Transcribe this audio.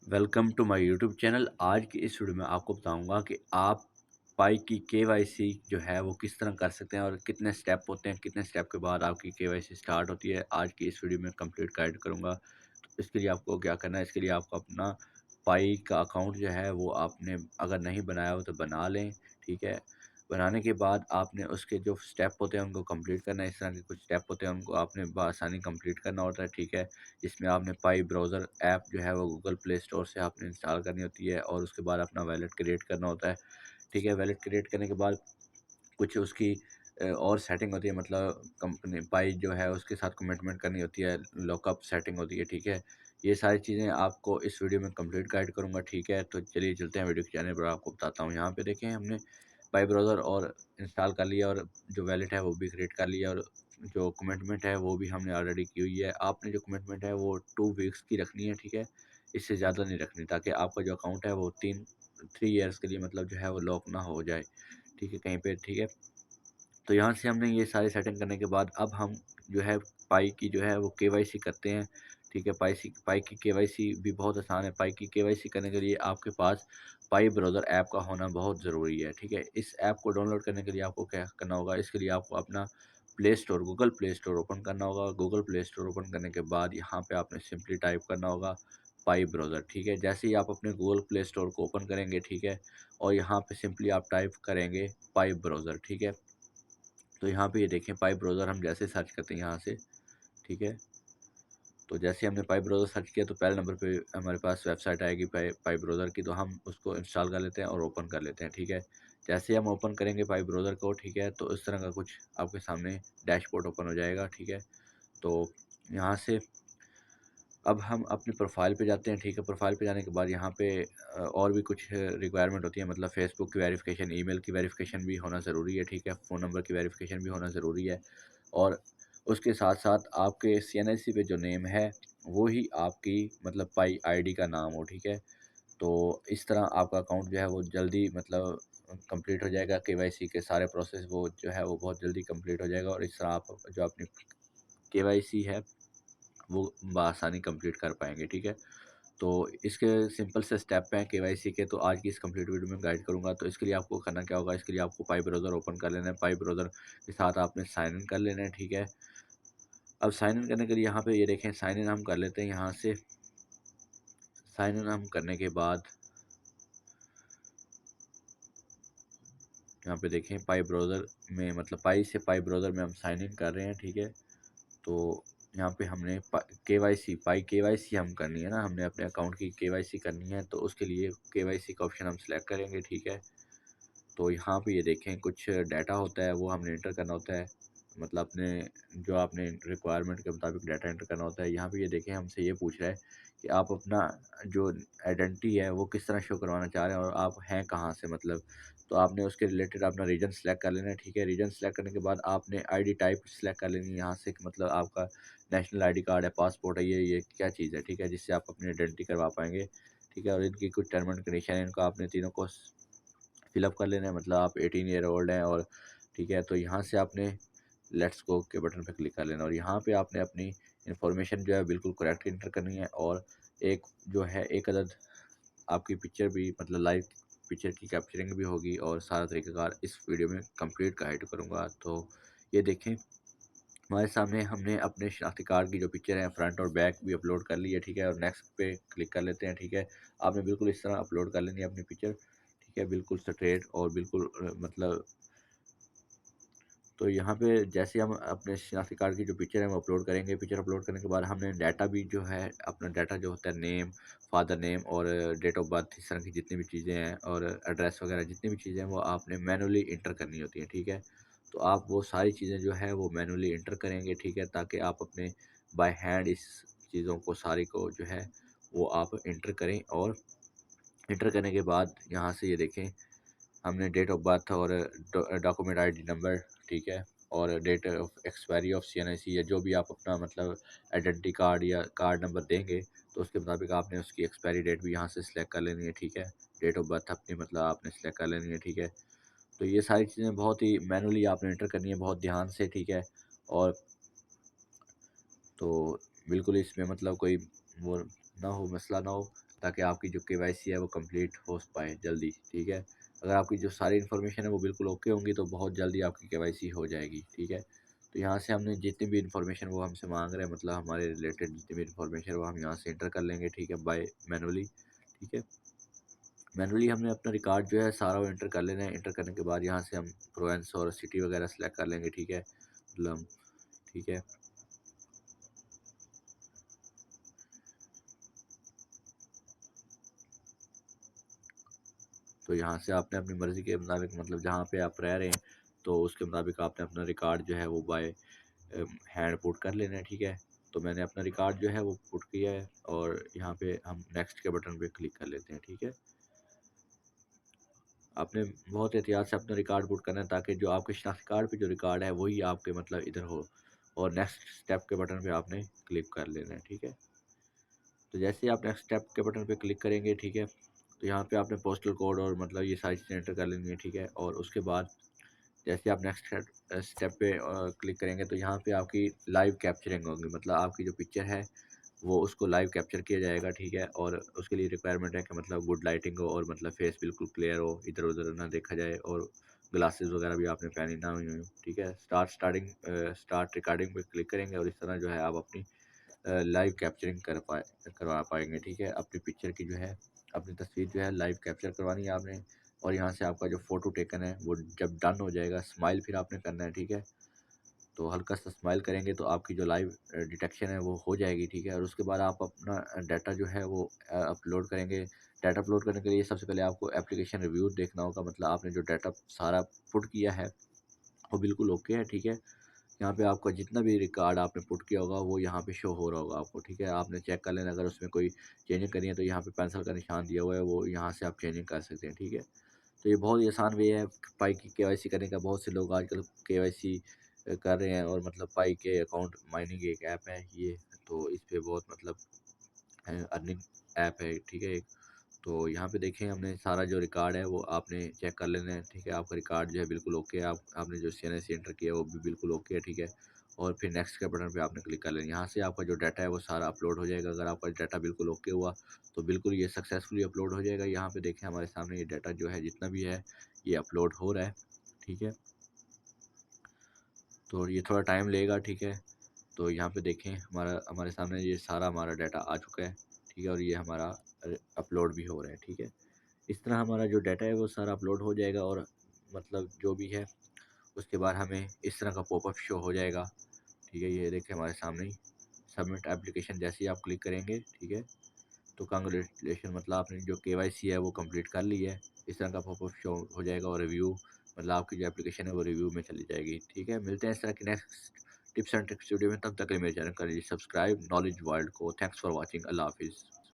Welcome to my YouTube channel. आज की इस वीडियो में आपको बताऊंगा कि आप पाई की केवाईसी जो है वो किस तरह कर सकते हैं और कितने स्टेप होते हैं, कितने स्टेप के बाद आपकी केवाईसी स्टार्ट होती है। आज की इस वीडियो में कंप्लीट गाइड करूंगा। तो इसके लिए आपको क्या करना है, इसके लिए आपको अपना पाई का अकाउंट जो है वो आपने अगर नहीं बनाया हो तो बना लें। ठीक है, बनाने के बाद आपने उसके जो स्टेप होते हैं उनको कंप्लीट करना है। इस तरह के कुछ स्टेप होते हैं, उनको आपने बआसानी कंप्लीट करना होता है। ठीक है, इसमें आपने पाई ब्राउज़र ऐप जो है वो गूगल प्ले स्टोर से आपने इंस्टॉल करनी होती है और उसके बाद अपना वैलेट क्रिएट करना होता है। ठीक है, वैलेट क्रिएट करने के बाद कुछ उसकी और सेटिंग होती है, मतलब कंपनी पाई जो है उसके साथ कमिटमेंट करनी होती है, लॉकअप सेटिंग होती है। ठीक है, ये सारी चीज़ें आपको इस वीडियो में कंप्लीट गाइड करूँगा। ठीक है, तो चलिए चलते हैं वीडियो के जाने पर, आपको बताता हूँ। यहाँ पे देखें, हमने पाई ब्राउज़र और इंस्टॉल कर लिया और जो वैलेट है वो भी क्रिएट कर लिया और जो कमिटमेंट है वो भी हमने ऑलरेडी की हुई है। आपने जो कमिटमेंट है वो 2 वीक्स की रखनी है। ठीक है, इससे ज़्यादा नहीं रखनी, ताकि आपका जो अकाउंट है वो 3 ईयर्स के लिए मतलब जो है वो लॉक ना हो जाए। ठीक है, कहीं पे। ठीक है, तो यहाँ से हमने ये सारी सेटिंग करने के बाद अब हम जो है पाई की जो है वो केवाईसी करते हैं। ठीक है, पाई की केवाईसी भी बहुत आसान है। पाई की केवाईसी करने के लिए आपके पास पाई ब्राउज़र ऐप का होना बहुत ज़रूरी है। ठीक है, इस ऐप को डाउनलोड करने के लिए आपको क्या करना होगा, इसके लिए आपको अपना play store, Google play store open करना होगा। गूगल प्ले स्टोर ओपन करने के बाद यहाँ पे आपने सिंपली टाइप करना होगा पाई ब्राउज़र। ठीक है, जैसे ही आप अपने गूगल प्ले स्टोर को ओपन करेंगे, ठीक है, और यहाँ पे सिंपली आप टाइप करेंगे पाई ब्राउज़र। ठीक है, तो यहाँ पे ये देखें पाइप ब्राउज़र हम जैसे सर्च करते हैं यहाँ से। ठीक है, तो जैसे हमने पाइप ब्राउज़र सर्च किया तो पहले नंबर पे हमारे पास वेबसाइट आएगी पाइप ब्राउज़र की, तो हम उसको इंस्टॉल कर लेते हैं और ओपन कर लेते हैं। ठीक है, जैसे हम ओपन करेंगे पाइप ब्राउज़र को, ठीक है, तो इस तरह का कुछ आपके सामने डैशबोर्ड ओपन हो जाएगा। ठीक है, तो यहाँ से अब हम अपनी प्रोफ़ाइल पे जाते हैं। ठीक है, प्रोफ़ाइल पे जाने के बाद यहाँ पे और भी कुछ रिक्वायरमेंट होती है, मतलब फ़ेसबुक की वेरिफ़िकेशन, ईमेल की वेरिफ़िकेशन भी होना ज़रूरी है। ठीक है, फ़ोन नंबर की वेरिफ़िकेशन भी होना ज़रूरी है और उसके साथ-साथ आपके सीएनआईसी पे जो नेम है, वो ही आपकी मतलब पाई आईडी का नाम हो। ठीक है, तो इस तरह आपका अकाउंट जो है वो जल्दी मतलब कंप्लीट हो जाएगा। केवाईसी के सारे प्रोसेस वो जो है वो बहुत जल्दी कंप्लीट हो जाएगा और इस तरह आप जो अपनी केवाईसी है वो बआसानी कंप्लीट कर पाएँगे। ठीक है, तो इसके सिंपल से स्टेप हैं केवाईसी के, तो आज की इस कंप्लीट वीडियो में गाइड करूँगा। तो इसके लिए आपको करना क्या होगा, इसके लिए आपको पाई ब्राउज़र ओपन कर लेना है। पाई ब्राउज़र के साथ आपने साइन इन कर लेना है। ठीक है, अब साइन इन करने के लिए यहाँ पे ये देखें, साइन इन हम कर लेते हैं यहाँ से। साइन इन हम करने के बाद यहाँ पे देखें पाई ब्राउज़र में, मतलब पाई से पाई ब्राउज़र में हम साइन इन कर रहे हैं। ठीक है, तो यहाँ पे हमने केवाईसी पाई केवाईसी हम करनी है ना, हमने अपने अकाउंट की केवाईसी करनी है, तो उसके लिए केवाईसी का ऑप्शन हम सेलेक्ट करेंगे। ठीक है, तो यहाँ पे ये देखें कुछ डाटा होता है, वो हमने एंटर करना होता है, मतलब अपने जो आपने रिक्वायरमेंट के मुताबिक डाटा एंटर करना होता है। यहाँ पे ये देखें हमसे ये पूछ रहा है कि आप अपना जो आइडेंटिटी है वो किस तरह शो करवाना चाह रहे हैं और आप हैं कहाँ से, मतलब तो आपने उसके रिलेटेड अपना रीजन सेलेक्ट कर लेना है। ठीक है, रीजन सेलेक्ट करने के बाद आपने आईडी टाइप सेलेक्ट कर लेनी है यहाँ से कि मतलब आपका नेशनल आईडी कार्ड है, पासपोर्ट है, ये क्या चीज़ है। ठीक है, जिससे आप अपनी आइडेंटिटी करवा पाएंगे। ठीक है, और इनकी कुछ टर्म एंड कंडीशन है, इनको आपने तीनों को फिलअप कर लेना है, मतलब आप 18 ईयर ओल्ड हैं और ठीक है, तो यहाँ से आपने लेट्स गो के बटन पे क्लिक कर लेना और यहाँ पे आपने अपनी इन्फॉर्मेशन जो है बिल्कुल करेक्ट इंटर करनी है और एक जो है एक अदद आपकी पिक्चर भी, मतलब लाइव पिक्चर की कैप्चरिंग भी होगी और सारा तरीक़ाकार इस वीडियो में कंप्लीट गाइड करूँगा। तो ये देखें, हमारे सामने हमने अपने शनाख्ती कार्ड की जो पिक्चर है फ्रंट और बैक भी अपलोड कर ली है। ठीक है, और नेक्स्ट पे क्लिक कर लेते हैं। ठीक है, आपने बिल्कुल इस तरह अपलोड कर लेनी है अपनी पिक्चर। ठीक है, बिल्कुल स्ट्रेट और बिल्कुल मतलब तो यहाँ पे जैसे हम अपने शनाख्ती कार्ड की जो पिक्चर है वो अपलोड करेंगे। पिक्चर अपलोड करने के बाद हमने डाटा भी जो है, अपना डाटा जो होता है नेम, फादर नेम और डेट ऑफ बर्थ, इस तरह की जितनी भी चीज़ें हैं और एड्रेस वगैरह जितनी भी चीज़ें हैं वो आपने मैनुअली इंटर करनी होती हैं। ठीक है, तो आप वो सारी चीज़ें जो है वो मैनुअली इंटर करेंगे। ठीक है, ताकि आप अपने बाय हैंड इस चीज़ों को सारी को जो है वो आप इंटर करें और इंटर करने के बाद यहाँ से ये देखें, हमने डेट ऑफ बर्थ और डॉक्यूमेंट आईडी नंबर, ठीक है, और date of expiry of CNIC या जो भी आप अपना मतलब आइडेंटिटी कार्ड या कार्ड नंबर देंगे, तो उसके मुताबिक आपने उसकी एक्सपायरी डेट भी यहाँ से सिलेक्ट कर लेनी है। ठीक है, डेट ऑफ बर्थ अपनी मतलब आपने सिलेक्ट कर लेनी है। ठीक है, तो ये सारी चीज़ें बहुत ही मैनुअली आपने एंटर करनी है, बहुत ध्यान से। ठीक है, और तो बिल्कुल इसमें मतलब कोई वो ना हो, मसला ना हो। ताकि आपकी जो केवाईसी है वो कंप्लीट हो पाए जल्दी, ठीक है। अगर आपकी जो सारी इन्फॉर्मेशन है वो बिल्कुल ओके होंगी तो बहुत जल्दी आपकी केवाईसी हो जाएगी, ठीक है। तो यहाँ से हमने जितनी भी इन्फॉर्मेशन वो हमसे माँग रहे हैं, मतलब हमारे रिलेटेड जितनी भी इन्फॉर्मेशन है वो हम यहाँ से एंटर कर लेंगे, ठीक है, बाय मैनुअली, ठीक है। मैनुअली हमने अपना रिकॉर्ड जो है सारा वो एंटर कर लेना है। एंटर करने के बाद यहाँ से हम प्रोविंस और सिटी वगैरह सेलेक्ट कर लेंगे, ठीक है, मतलब ठीक है। तो यहाँ से आपने अपनी मर्ज़ी के मुताबिक, मतलब जहाँ पे आप रह रहे हैं, तो उसके मुताबिक आपने अपना रिकॉर्ड जो है वो बाय हैंड पुट कर लेना है, ठीक है। तो मैंने अपना रिकॉर्ड जो है वो पुट किया है और यहाँ पे हम नेक्स्ट के बटन पे क्लिक कर लेते हैं, ठीक है। आपने बहुत एहतियात से अपना रिकॉर्ड पुट करना है ताकि जो आपके शनाख्ती कार्ड पे जो रिकॉर्ड है वही आपके मतलब इधर हो, और नेक्स्ट स्टेप के बटन पे आपने क्लिक कर लेना है, ठीक है। तो जैसे ही आप नेक्स्ट स्टेप के बटन पे क्लिक करेंगे, ठीक है, तो यहाँ पे आपने पोस्टल कोड और मतलब ये सारी चीज़ें एंटर कर लेनी है, ठीक है। और उसके बाद जैसे आप नेक्स्ट स्टेप पे क्लिक करेंगे तो यहाँ पे आपकी लाइव कैप्चरिंग होगी, मतलब आपकी जो पिक्चर है वो उसको लाइव कैप्चर किया जाएगा, ठीक है। और उसके लिए रिक्वायरमेंट है कि मतलब गुड लाइटिंग हो और मतलब फेस बिल्कुल क्लियर हो, इधर-उधर ना देखा जाए, और ग्लासेस वगैरह भी आपने पहनी ना हुई हों, ठीक है। स्टार्ट रिकॉर्डिंग पे क्लिक करेंगे और इस तरह जो है आप अपनी लाइव कैप्चरिंग करवा पाएँगे, ठीक है। अपनी पिक्चर की जो है, अपनी तस्वीर जो है लाइव कैप्चर करवानी है आपने, और यहाँ से आपका जो फ़ोटो टेकन है वो जब डन हो जाएगा, स्माइल फिर आपने करना है, ठीक है। तो हल्का-सा स्माइल करेंगे तो आपकी जो लाइव डिटेक्शन है वो हो जाएगी, ठीक है। और उसके बाद आप अपना डाटा जो है वो अपलोड करेंगे। डाटा अपलोड करने के लिए सबसे पहले आपको एप्लीकेशन रिव्यू देखना होगा, मतलब आपने जो डाटा सारा पुट किया है वो बिल्कुल ओके है, ठीक है। यहाँ पे आपका जितना भी रिकॉर्ड आपने पुट किया होगा वो यहाँ पे शो हो रहा होगा आपको, ठीक है। आपने चेक कर लेना, अगर उसमें कोई चेंजिंग करनी है तो यहाँ पे पेंसिल का निशान दिया हुआ है, वो यहाँ से आप चेंजिंग कर सकते हैं, ठीक है। तो ये बहुत ही आसान वे है पाई की केवाईसी करने का। बहुत से लोग आजकल केवाईसी कर रहे हैं, और मतलब पाई के अकाउंट माइनिंग एक ऐप है ये, तो इस पे बहुत मतलब अर्निंग ऐप है, ठीक है एक। तो यहाँ पे देखें, हमने सारा जो रिकॉर्ड है वो आपने चेक कर लेना है, ठीक है। आपका रिकॉर्ड जो है बिल्कुल ओके है, आपने जो सीएनएस एंटर किया है वो भी बिल्कुल ओके है, ठीक है। और फिर नेक्स्ट के बटन पे आपने क्लिक कर लेना है। यहाँ से आपका जो डाटा है वो सारा अपलोड हो जाएगा। अगर आपका डाटा बिल्कुल ओके हुआ तो बिल्कुल ये सक्सेसफुली अपलोड हो जाएगा। यहाँ पे देखें, हमारे सामने ये डाटा जो है जितना भी है ये अपलोड हो रहा है, ठीक है। तो ये थोड़ा टाइम लेगा, ठीक है। तो यहाँ पे देखें, हमारे सामने ये सारा हमारा डाटा आ चुका है, ठीक है। और ये हमारा अपलोड भी हो रहा है, ठीक है। इस तरह हमारा जो डाटा है वो सारा अपलोड हो जाएगा, और मतलब जो भी है उसके बाद हमें इस तरह का पॉपअप शो हो जाएगा, ठीक है। ये देखिए हमारे सामने ही सबमिट एप्लीकेशन जैसे ही आप क्लिक करेंगे, ठीक है, तो कांग्रेचुलेशन, मतलब आपने जो केवाईसी है वो कंप्लीट कर ली है। इस तरह का पॉपअप शो हो जाएगा, और रिव्यू, मतलब आपकी जो एप्लीकेशन है वो रिव्यू में चली जाएगी, ठीक है। मिलते हैं इस तरह की next tips and tricks video में, तब तक के लिए मेरे चैनल करिए सब्सक्राइब नॉलेज वर्ल्ड को। Thanks for watching. अल्लाह हाफिज़।